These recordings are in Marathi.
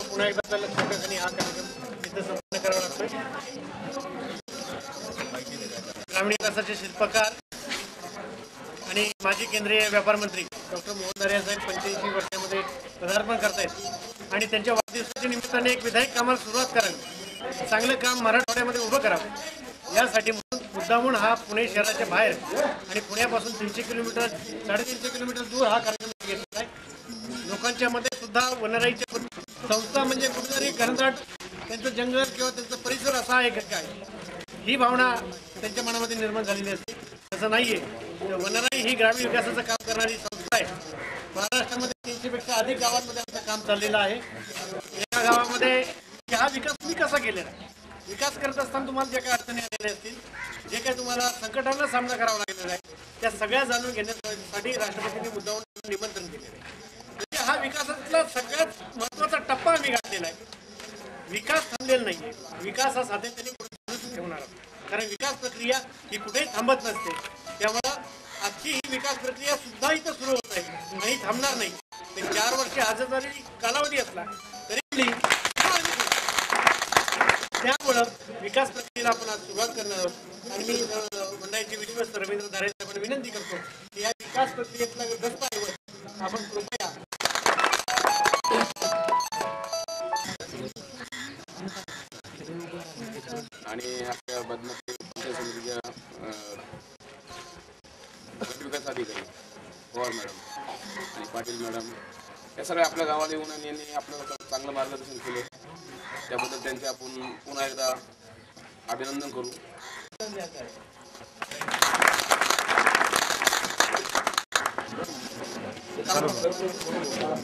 पुन्हा एकदा त्याला छोट्याखानी हा कार्यक्रम इथं संपन्न करावा लागतोय। ग्रामीण विकासाचे शिल्पकार आणि माजी केंद्रीय व्यापार मंत्री डॉक्टर मोहन दारिया साहेब 85 वर्षामध्ये पदार्पण करतायत आणि त्यांच्या वाढदिवसाच्या निमित्ताने एक विधायक कामाला सुरुवात करावी, चांगलं काम मराठवाड्यामध्ये उभं करावं यासाठी मुद्दामून हा पुणे शहराच्या बाहेर आणि पुण्यापासून 300 किलोमीटर 350 किलोमीटर दूर हा कार्यक्रम घेतला आहे। लोकांच्या मध्ये सुद्धा वनराईच्या संस्था म्हणजे कुठेतरी घनदाट त्यांचं जंगल किंवा त्यांचा परिसर असा आहे काय ही भावना त्यांच्या मनामध्ये निर्माण झालेली असते। तसं नाहीये, वनराई ही ग्रामीण विकासाचं काम करणारी संस्था आहे। महाराष्ट्रामध्ये 300 पेक्षा अधिक गावांमध्ये आमचं काम चाललेलं आहे। एका गावामध्ये हा विकास तुम्ही कसा केलेला आहे, विकास करत असताना तुम्हाला जे काही अडचणी आलेल्या असतील, जे काही तुम्हाला संकटांना सामना करावा लागलेला आहे, त्या सगळ्या जाणून घेण्यासाठी राष्ट्रपतींनी मुद्दामून निमंत्रण दिलेलं आहे। म्हणजे हा विकासातला सगळ्यात महत्त्वाचा टप्पा आम्ही गाठलेला आहे। विकास थांबलेला नाहीये, विकास हा सातत्याने पुढे ठेवणार आहोत, कारण विकास प्रक्रिया ही कुठेही थांबत नसते। त्यामुळं आजची ही विकास प्रक्रिया सुद्धा इथं सुरू होत आहे, नाही थांबणार नाही। ते 4 वर्षे आज जरी कालावधी असला तरी त्यामुळं विकास प्रक्रियेला आपण आज सुरुवात करणार आहोत। आणि मी मंडळाचे विश्वस्त रवींद्र दारे साहेबांना विनंती करतो की या विकास प्रक्रियेतला दस्ताऐवज आपण कृपया आणि आपल्या बदनापूर पंचायत समितीच्या विकास अधिकारी पवार मॅडम आणि पाटील मॅडम या सगळ्या आपल्या गावाला येऊन आणि यांनी आपलं चांगलं मार्गदर्शन केलं, त्याबद्दल त्यांचे आपण पुन्हा एकदा अभिनंदन करू।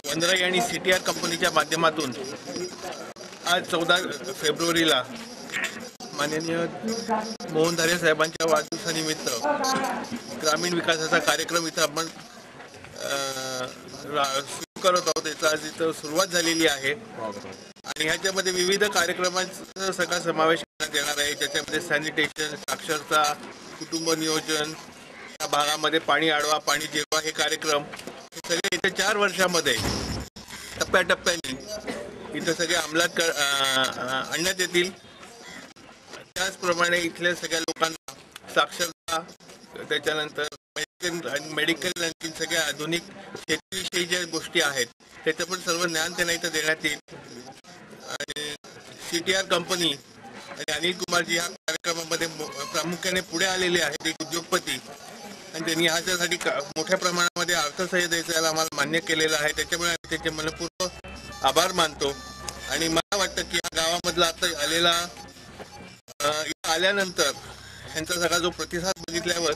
वनराई आणि CTR कंपनीच्या माध्यमातून आज 14 फेब्रुवारीला माननीय मोहन दारिया साहेबांच्या वाढदिवसानिमित्त ग्रामीण विकासाचा कार्यक्रम इथं आपण सुरू करत आहोत। याचा आज इथं सुरुवात झालेली आहे आणि ह्याच्यामध्ये विविध कार्यक्रमांचा सगळा समावेश करण्यात येणार आहे, ज्याच्यामध्ये सॅनिटेशन, साक्षरता, कुटुंब नियोजन, या भागामध्ये पाणी अडवा पाणी जिरवा हे कार्यक्रम हे सगळे येत्या 4 वर्षामध्ये टप्प्याटप्प्याने इथं सगळे अंमलात आणण्यात येतील। त्याचप्रमाणे इथल्या सगळ्या लोकांना साक्षरता, त्याच्यानंतर मेडिकल आणखी सगळ्या आधुनिक शेतीविषयी ज्या गोष्टी आहेत त्याचं पण सर्व ज्ञान त्यांना इथं देण्यात येईल। आणि CTR कंपनी आणि अनिल कुमारजी या कार्यक्रमामध्ये प्रामुख्याने पुढे आलेले आहेत, एक उद्योगपती, आणि त्यांनी ह्याच्यासाठी मोठ्या प्रमाणामध्ये अर्थसहाय्य द्यायचं याला आम्हाला मान्य केलेलं आहे। त्याच्यामुळे आम्ही त्याचे मनपूर्वक आभार मानतो। आणि मला वाटतं की या गावामधला आता आलेला आल्यानंतर ह्यांचा सगळा जो प्रतिसाद बघितल्यावर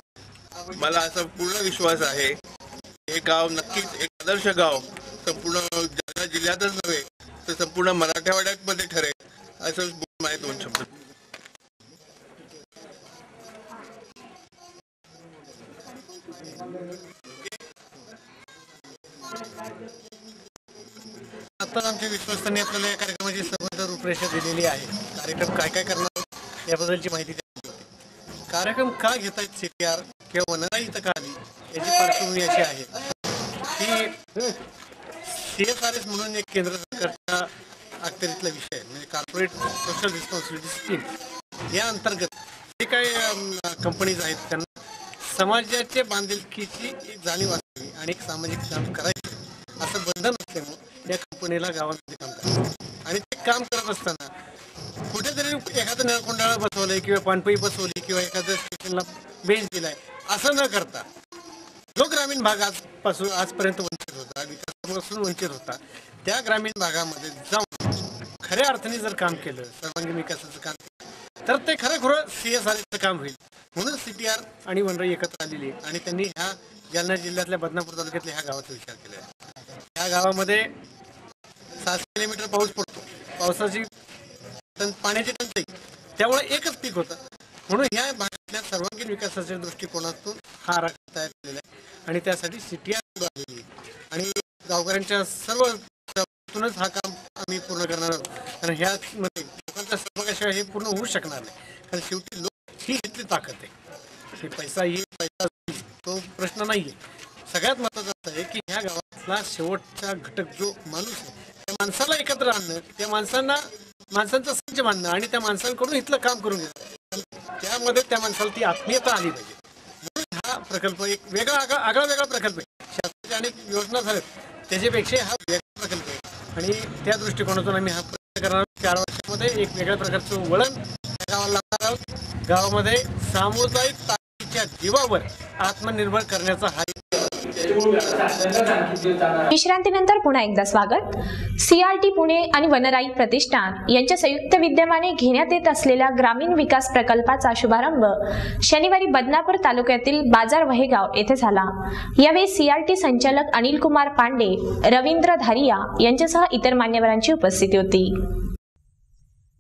मला असा पूर्ण विश्वास आहे हे गाव नक्कीच एक आदर्श गाव संपूर्ण जालना जिल्ह्यातच नव्हे तर संपूर्ण मराठवाड्यामध्ये ठरेल, असं माझे 2 शब्द। आता आमच्या विश्वस्तांनी आपल्याला या कार्यक्रमाची सबंध रूपरेषा दिलेली आहे। कार्यक्रम काय काय करणार याबद्दलची माहिती द्यायची होती। कार्यक्रम का घेत आहेत CTR किंवा वनराई इथं का आली याची पार्श्वभूमी अशी आहे की CSRS म्हणून एक केंद्र सरकारच्या अखत्यारीतला विषय म्हणजे कॉर्पोरेट सोशल रिस्पॉन्सिबिलिटी स्कीम, या अंतर्गत जे काही कंपनीज आहेत त्यांना समाजाच्या बांधिलकीची जाणीव असावी आणि एक सामाजिक काम करायचं असं बंधन असल्यामुळे या कंपनीला गावामध्ये काम करायचं। आणि ते काम करत असताना कुठेतरी एखादं नळकुंडाळा बसवलंय किंवा पाणपई बसवली किंवा एखाद्या स्टेशनला बेंच दिलाय असं न करता जो ग्रामीण भाग आजपर्यंत वंचित होता, विकासापासून वंचित होता, त्या ग्रामीण भागामध्ये जाऊन खऱ्या अर्थाने जर काम केलं, सर्वांगीण विकासाचं काम केलं तर ते खरं CSRचं काम होईल। म्हणून CTR आणि वनराई एकत्र आलेली आहे आणि त्यांनी ह्या जालना जिल्ह्यातल्या बदनापूर तालुक्यातल्या ह्या गावाचा विचार केला आहे। ह्या गावामध्ये 600 मिलीमीटर पाऊस पडतो, पावसाची पाण्याची टंचाई त्यामुळे एकच पीक होतं. म्हणून ह्या भागातल्या सर्वांगीण विकासाच्या दृष्टिकोनातून हा आराखडा तयार केलेला आहे आणि त्यासाठी CTR आलेली आणि गावकऱ्यांच्या सर्वतूनच हा काम आम्ही पूर्ण करणार आहोत. कारण ह्यामध्ये लोकांच्या सहभागाशिवाय हे पूर्ण होऊ शकणार नाही. कारण शेवटी लोक ही इथली ताकद आहे. हे पैसा तो प्रश्न नाही आहे. सगळ्यात महत्त्वाचं असं आहे की ह्या गावातला शेवटचा घटक जो माणूस आहे त्या माणसाला एकत्र आणणं, त्या माणसांचा संच मांडणं आणि त्या माणसांकडून इथलं काम करून घेणं, त्यामध्ये त्या माणसाला ती आत्मीयता आली पाहिजे. म्हणून हा प्रकल्प एक आगळा प्रकल्प आहे. शासनाच्या अनेक योजना झाल्यात त्याच्यापेक्षा हा वेगळा प्रकल्प आहे आणि त्या दृष्टिकोनातून आम्ही हा प्रयत्न करणार आहोत. 4 वर्षामध्ये एक वेगळ्या प्रकारचं वळण त्या गावाला लागणार आहोत. गावामध्ये सामुदायिक ताकदीच्या जीवावर आत्मनिर्भर करण्याचा हा विश्रांतीनंतर पुन्हा एकदा स्वागत. CRT पुणे आणि वनराई प्रतिष्ठान यांच्या संयुक्त विद्यमाने घेण्यात येत असलेल्या ग्रामीण विकास प्रकल्पाचा शुभारंभ शनिवारी बदनापूर तालुक्यातील बाजार वहेगाव येथे झाला. यावेळी CRT संचालक अनिल कुमार पांडे, रवींद्र धारिया यांच्यासह इतर मान्यवरांची उपस्थिती होती.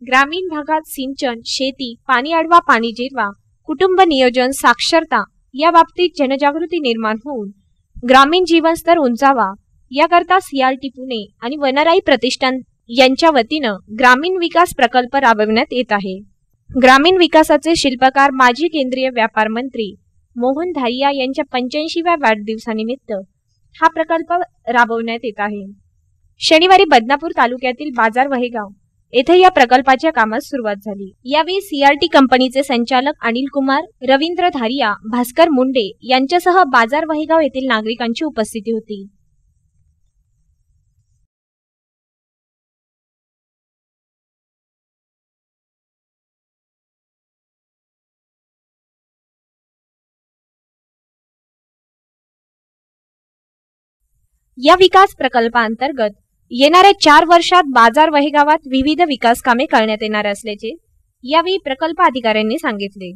ग्रामीण भागात सिंचन, शेती, पाणी अडवा पाणी जिरवा, कुटुंब नियोजन, साक्षरता या बाबतीत जनजागृती निर्माण होऊन ग्रामीण जीवनस्तर उंचावा याकरता CRT पुणे आणि वनराई प्रतिष्ठान यांच्या वतीनं ग्रामीण विकास प्रकल्प राबविण्यात येत आहे. ग्रामीण विकासाचे शिल्पकार माजी केंद्रीय व्यापार मंत्री मोहन धारिया यांच्या 85व्या वाढदिवसानिमित्त हा प्रकल्प राबवण्यात येत आहे. शनिवारी बदनापूर तालुक्यातील बाजार वहेगाव येथे या प्रकल्पाच्या कामास सुरुवात झाली. यावेळी CRT कंपनीचे संचालक अनिल कुमार, रवींद्र धारिया, भास्कर मुंडे यांच्यासह बाजार वहेगाव येथील नागरिकांची उपस्थिती होती. या विकास प्रकल्पांतर्गत येणाऱ्या 4 वर्षात बाजार वहेगावात विविध विकास कामे करण्यात येणार असल्याचे यावेळी प्रकल्प अधिकाऱ्यांनी सांगितले.